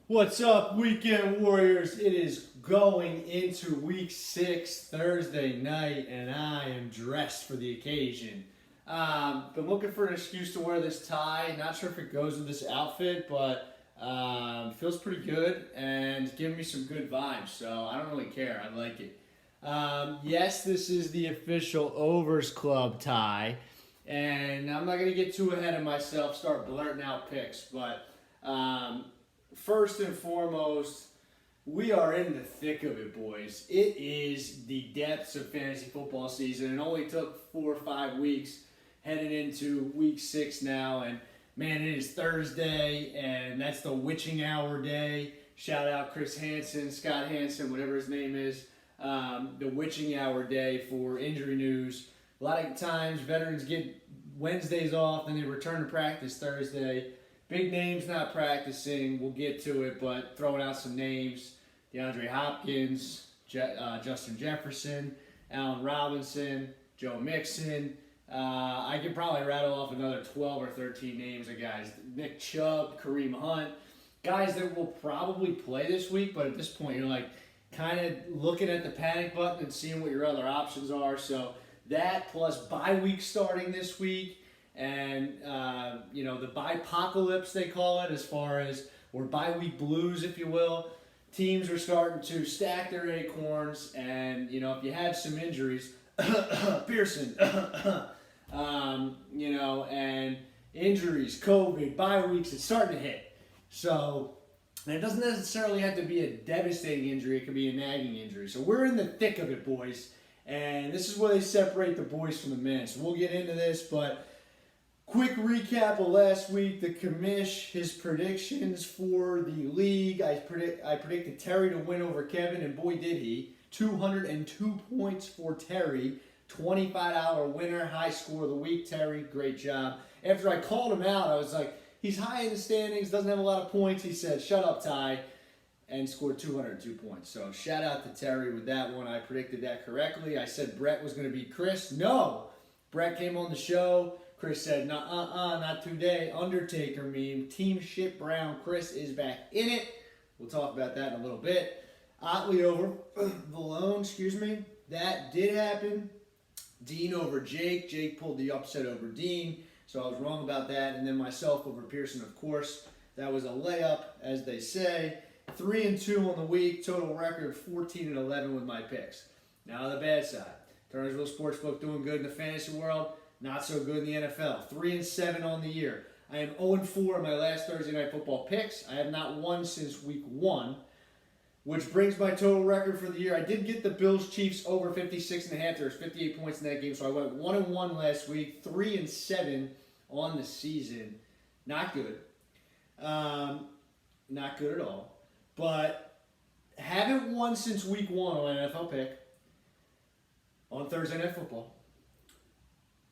What's up, Weekend Warriors? It is going into week 6, Thursday night, and I am dressed for the occasion. Been looking for an excuse to wear this tie. Not sure if it goes with this outfit, but feels pretty good and giving me some good vibes, so I don't really care. I like it. Yes, this is the official Overs Club tie, and I'm not going to get too ahead of myself, start blurting out picks, but first and foremost, we are in the thick of it, boys. It is the depths of fantasy football season. It only took 4 or 5 weeks heading into week 6 now, and man, it is Thursday, and that's the witching hour day. Shout out Chris Hansen, Scott Hansen, whatever his name is. The witching hour day for injury news. A lot of times veterans get Wednesdays off and they return to practice Thursday. Big names not practicing. We'll get to it, but throwing out some names. DeAndre Hopkins, Justin Jefferson, Allen Robinson, Joe Mixon. I could probably rattle off another 12 or 13 names of guys. Nick Chubb, Kareem Hunt. Guys that will probably play this week, but at this point you're like kind of looking at the panic button and seeing what your other options are. So that plus bye week starting this week. And, the bye-pocalypse, they call it, as far as, or bye-week blues, if you will. Teams are starting to stack their acorns, and, if you have some injuries, Pearson, and injuries, COVID, bye weeks, it's starting to hit. So, and it doesn't necessarily have to be a devastating injury, it could be a nagging injury. So we're in the thick of it, boys, and this is where they separate the boys from the men. So we'll get into this, but quick recap of last week. The commish, his predictions for the league. I predicted Terry to win over Kevin, and boy did he. 202 points for Terry. $25 winner, high score of the week. Terry, great job. After I called him out, I was like, he's high in the standings, doesn't have a lot of points. He said, shut up, Ty, and scored 202 points. So shout out to Terry with that one. I predicted that correctly. I said Brett was going to beat Chris. No! Brett came on the show. Chris said, not today. Undertaker meme. Team Shit Brown. Chris is back in it. We'll talk about that in a little bit. Otley over Valone, That did happen. Dean over Jake. Jake pulled the upset over Dean, so I was wrong about that. And then myself over Pearson, of course. That was a layup, as they say. 3-2 on the week. Total record 14-11 with my picks. Now the bad side. Turnersville Sportsbook doing good in the fantasy world. Not so good in the NFL. 3-7 on the year. I am 0-4 in my last Thursday Night Football picks. I have not won since week 1, which brings my total record for the year. I did get the Bills-Chiefs over 56.5. There was 58 points in that game, so I went 1-1 last week. 3-7 on the season. Not good. Not good at all. But haven't won since week 1 on an NFL pick on Thursday Night Football.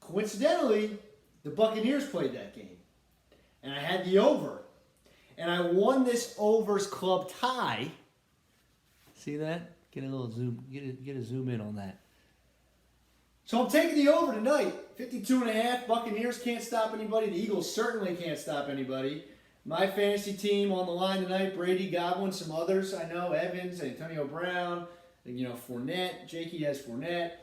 Coincidentally, the Buccaneers played that game, and I had the over, and I won this Overs Club tie. See that? Get a little zoom. Get a zoom in on that. So I'm taking the over tonight. 52.5. Buccaneers can't stop anybody. The Eagles certainly can't stop anybody. My fantasy team on the line tonight: Brady, Godwin, some others I know: Evans, Antonio Brown, Fournette. Jakey has Fournette.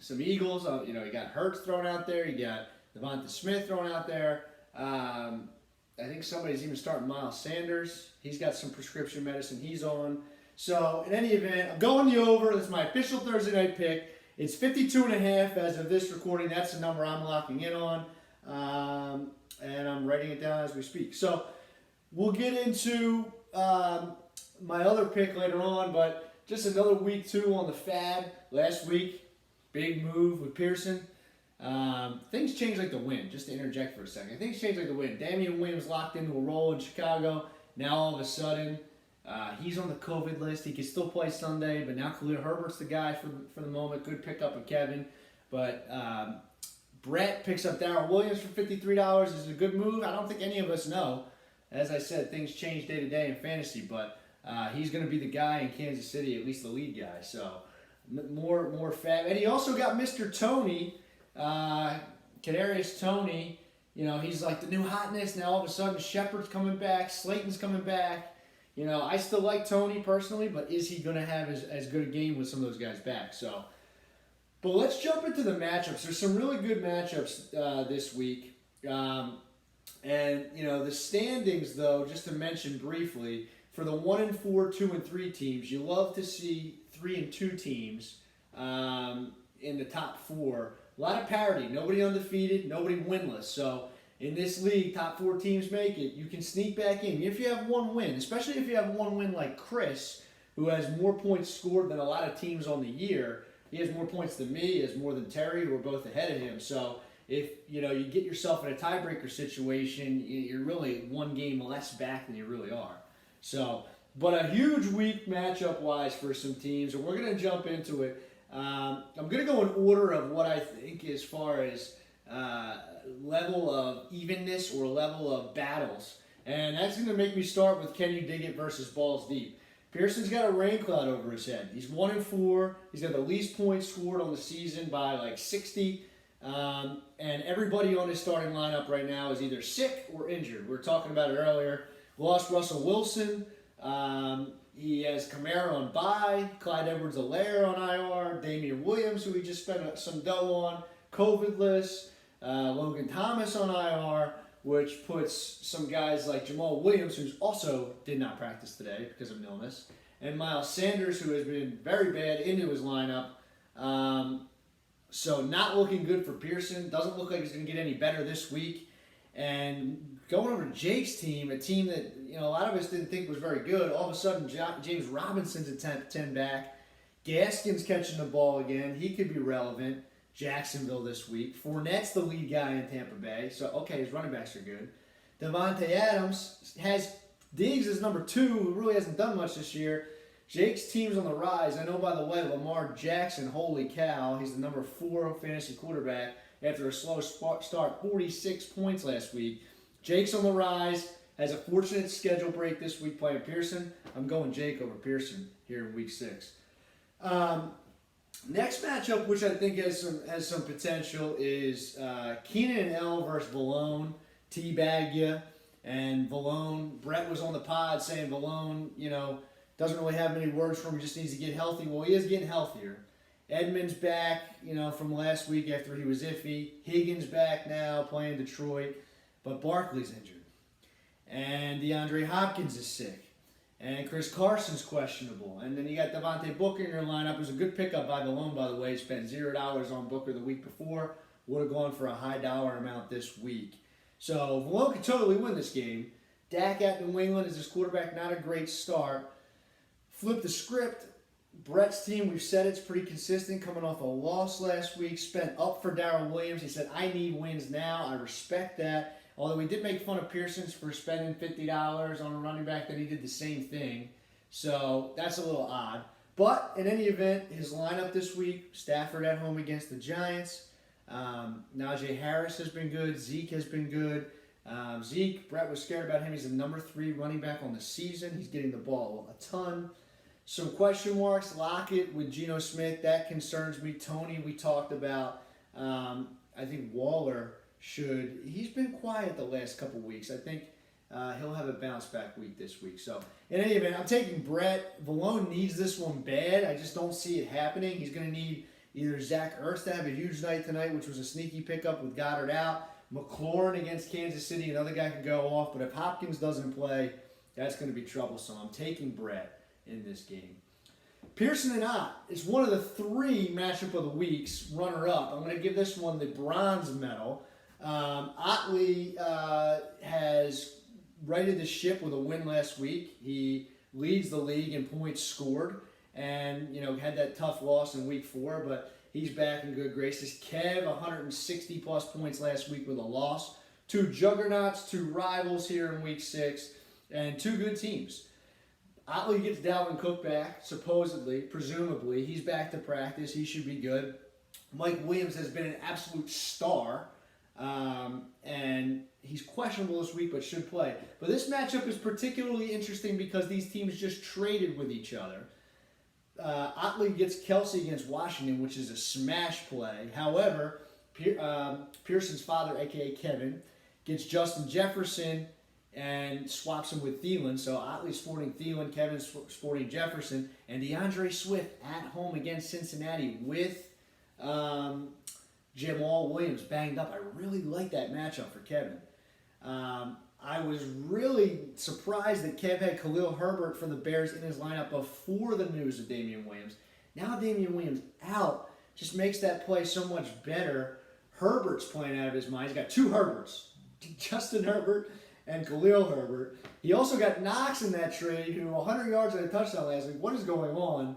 Some Eagles, you got Hurts thrown out there. You got Devonta Smith thrown out there. I think somebody's even starting Miles Sanders. He's got some prescription medicine he's on. So, in any event, I'm going the over. That's my official Thursday night pick. It's 52.5 as of this recording. That's the number I'm locking in on. And I'm writing it down as we speak. So, we'll get into my other pick later on, but just another week 2 on the fad. Last week, big move with Pearson. Things changed like the wind, just to interject for a second. Things changed like the wind. Damian Williams locked into a role in Chicago. Now all of a sudden, he's on the COVID list. He can still play Sunday, but now Khalil Herbert's the guy for the moment. Good pickup with Kevin. But Brett picks up Darrell Williams for $53. Is it a good move? I don't think any of us know. As I said, things change day to day in fantasy, but he's going to be the guy in Kansas City, at least the lead guy. So more fab. And he also got Mr. Tony, Kadarius Toney, he's like the new hotness. Now all of a sudden Shepard's coming back, Slayton's coming back. I still like Tony personally, but is he going to have as good a game with some of those guys back? So, but let's jump into the matchups. There's some really good matchups this week. The standings, though, just to mention briefly, for the 1-4, 2-3 teams, you love to see 3-2 teams in the top 4. A lot of parity. Nobody undefeated, nobody winless. So in this league, top 4 teams make it. You can sneak back in. If you have one win, especially if you have one win like Chris, who has more points scored than a lot of teams on the year. He has more points than me. He has more than Terry, who are both ahead of him. So if you get yourself in a tiebreaker situation, you're really one game less back than you really are. So, but a huge week matchup-wise for some teams, and we're going to jump into it. I'm going to go in order of what I think as far as level of evenness or level of battles. And that's going to make me start with Can You Dig It versus Balls Deep. Pearson's got a rain cloud over his head. He's 1-4. He's got the least points scored on the season by like 60. And everybody on his starting lineup right now is either sick or injured. We were talking about it earlier. Lost Russell Wilson. He has Kamara on bye, Clyde Edwards-Helaire on IR, Damian Williams, who he just spent some dough on, COVID-less, Logan Thomas on IR, which puts some guys like Jamal Williams, who also did not practice today because of an illness, and Miles Sanders, who has been very bad, into his lineup. So not looking good for Pearson. Doesn't look like he's going to get any better this week. And going over to Jake's team, a team that a lot of us didn't think was very good, all of a sudden James Robinson's a 10 back. Gaskin's catching the ball again. He could be relevant. Jacksonville this week. Fournette's the lead guy in Tampa Bay. So, okay, his running backs are good. Devontae Adams has Diggs as number 2, who really hasn't done much this year. Jake's team's on the rise. I know, by the way, Lamar Jackson, holy cow, he's the number 4 fantasy quarterback after a slow start, 46 points last week. Jake's on the rise, has a fortunate schedule break this week playing Pearson. I'm going Jake over Pearson here in week 6. Next matchup, which I think has some potential, is Keenan and L versus Vallone. Teabag ya. And Vallone, Brett was on the pod saying Vallone, doesn't really have many words for him, just needs to get healthy. Well, he is getting healthier. Edmonds back, from last week after he was iffy. Higgins back now, playing Detroit. But Barkley's injured. And DeAndre Hopkins is sick. And Chris Carson's questionable. And then you got Devontae Booker in your lineup. It was a good pickup by Vallone, by the way. He spent $0 on Booker the week before. Would have gone for a high dollar amount this week. So Vallone could totally win this game. Dak at New England is his quarterback. Not a great start. Flip the script. Brett's team, we've said it's pretty consistent, coming off a loss last week. Spent up for Darrell Williams. He said, I need wins now. I respect that. Although we did make fun of Pearson's for spending $50 on a running back, then he did the same thing. So that's a little odd. But in any event, his lineup this week, Stafford at home against the Giants. Najee Harris has been good. Zeke has been good. Zeke, Brett was scared about him. He's the number 3 running back on the season. He's getting the ball a ton. Some question marks. Lockett with Geno Smith. That concerns me. Tony, we talked about. I think Waller he's been quiet the last couple weeks. I think he'll have a bounce back week this week. So in any event, I'm taking Brett. Vallone needs this one bad. I just don't see it happening. He's going to need either Zach Ertz to have a huge night tonight, which was a sneaky pickup with Goddard out. McLaurin against Kansas City, another guy can go off. But if Hopkins doesn't play, that's going to be troublesome. I'm taking Brett in this game. Pearson and Ott is one of the 3 matchup of the weeks, runner-up. I'm going to give this one the bronze medal. Otley has righted the ship with a win last week. He leads the league in points scored and, had that tough loss in week 4, but he's back in good graces. Kev, 160-plus points last week with a loss. 2 juggernauts, 2 rivals here in week 6, and 2 good teams. Otley gets Dalvin Cook back, supposedly, presumably. He's back to practice. He should be good. Mike Williams has been an absolute star. And he's questionable this week, but should play. But this matchup is particularly interesting because these teams just traded with each other. Otley gets Kelsey against Washington, which is a smash play. However, Pearson's father, a.k.a. Kevin, gets Justin Jefferson and swaps him with Thielen. So Otley sporting Thielen, Kevin sporting Jefferson, and DeAndre Swift at home against Cincinnati with Jamal Williams banged up. I really like that matchup for Kevin. I was really surprised that Kev had Khalil Herbert for the Bears in his lineup before the news of Damian Williams. Now Damian Williams out just makes that play so much better. Herbert's playing out of his mind. He's got two Herberts, Justin Herbert and Khalil Herbert. He also got Knox in that trade, who 100 yards and a touchdown last week. What is going on?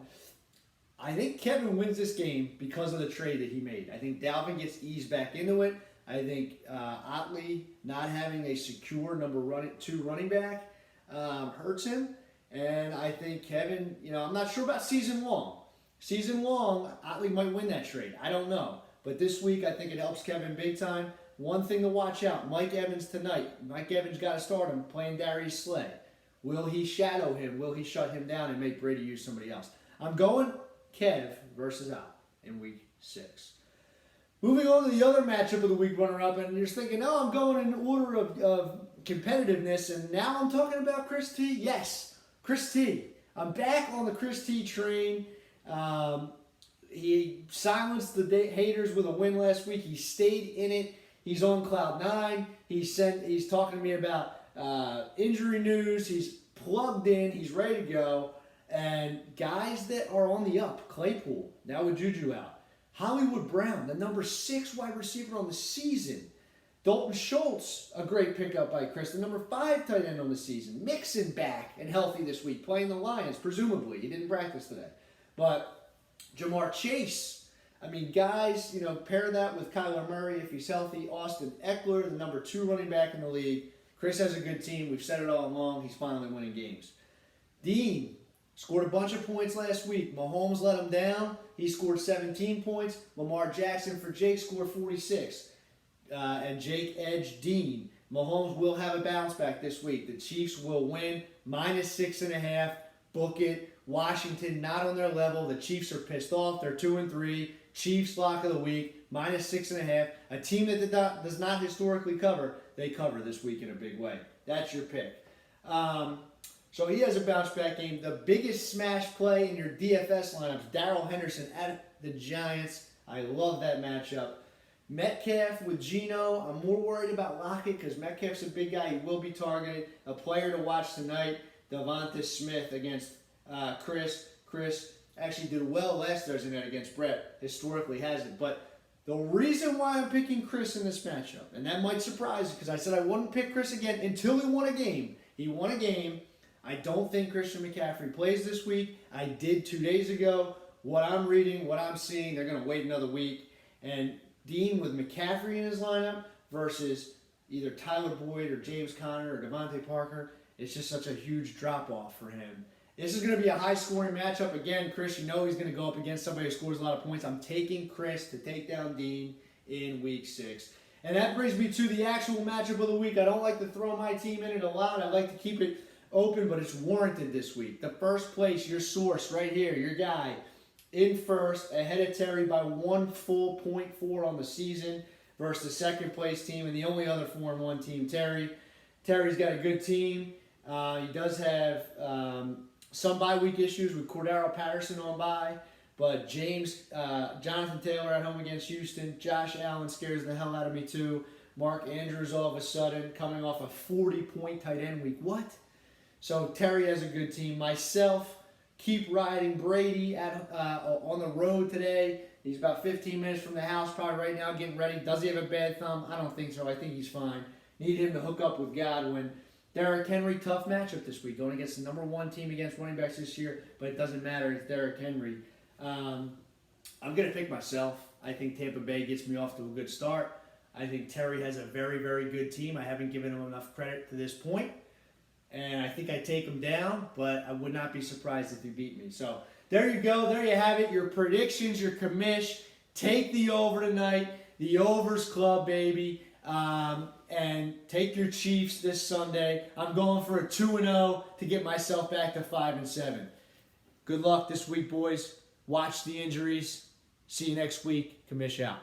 I think Kevin wins this game because of the trade that he made. I think Dalvin gets eased back into it. I think Otley not having a secure number 2 running back hurts him. And I think Kevin, I'm not sure about season long. Season long, Otley might win that trade. I don't know. But this week, I think it helps Kevin big time. One thing to watch out, Mike Evans tonight. Mike Evans got to start him playing Darius Slay. Will he shadow him? Will he shut him down and make Brady use somebody else? I'm going Kev versus Al in week 6. Moving on to the other matchup of the week runner-up, and you're just thinking, I'm going in order of competitiveness, and now I'm talking about Chris T. Yes, Chris T. I'm back on the Chris T train. He silenced the haters with a win last week. He stayed in it. He's on cloud 9. He's talking to me about injury news. He's plugged in. He's ready to go. And guys that are on the up, Claypool, now with Juju out. Hollywood Brown, the number 6 wide receiver on the season. Dalton Schultz, a great pickup by Chris, the number 5 tight end on the season. Mixon back and healthy this week, playing the Lions, presumably. He didn't practice today. But Jamar Chase, guys, pair that with Kyler Murray if he's healthy. Austin Eckler, the number 2 running back in the league. Chris has a good team. We've said it all along. He's finally winning games. Dean scored a bunch of points last week. Mahomes let him down. He scored 17 points. Lamar Jackson for Jake scored 46. And Jake edged Dean. Mahomes will have a bounce back this week. The Chiefs will win -6.5. Book it. Washington not on their level. The Chiefs are pissed off. They're 2-3. Chiefs lock of the week. -6.5. A team that does not historically cover, they cover this week in a big way. That's your pick. So he has a bounce back game. The biggest smash play in your DFS lineups, Darrell Henderson at the Giants. I love that matchup. Metcalf with Geno. I'm more worried about Lockett because Metcalf's a big guy. He will be targeted. A player to watch tonight, Devonta Smith against Chris. Chris actually did well last Thursday night against Brett. Historically hasn't. But the reason why I'm picking Chris in this matchup, and that might surprise you because I said I wouldn't pick Chris again until he won a game. He won a game. I don't think Christian McCaffrey plays this week. I did 2 days ago. What I'm reading, what I'm seeing, they're going to wait another week. And Dean with McCaffrey in his lineup versus either Tyler Boyd or James Conner or Devontae Parker, it's just such a huge drop-off for him. This is going to be a high-scoring matchup. Again, Chris, he's going to go up against somebody who scores a lot of points. I'm taking Chris to take down Dean in week 6. And that brings me to the actual matchup of the week. I don't like to throw my team in it a lot. I like to keep it open, but it's warranted this week. The first place, your source right here, your guy, in first, ahead of Terry by 1 full 0.4 on the season versus the second place team and the only other 4-1 team, Terry. Terry's got a good team. He does have some bye week issues with Cordero Patterson on bye, but Jonathan Taylor at home against Houston. Josh Allen scares the hell out of me too. Mark Andrews all of a sudden coming off a 40-point tight end week. What? So Terry has a good team. Myself, keep riding Brady on the road today. He's about 15 minutes from the house probably right now getting ready. Does he have a bad thumb? I don't think so. I think he's fine. Need him to hook up with Godwin. Derrick Henry, tough matchup this week. Going against the number 1 team against running backs this year, but it doesn't matter. It's Derrick Henry. I'm going to pick myself. I think Tampa Bay gets me off to a good start. I think Terry has a very, very good team. I haven't given him enough credit to this point. And I think I take him down, but I would not be surprised if he beat me. So there you go. There you have it. Your predictions, your commish. Take the over tonight. The overs club, baby. And take your Chiefs this Sunday. I'm going for a 2-0 to get myself back to 5-7. Good luck this week, boys. Watch the injuries. See you next week. Commish out.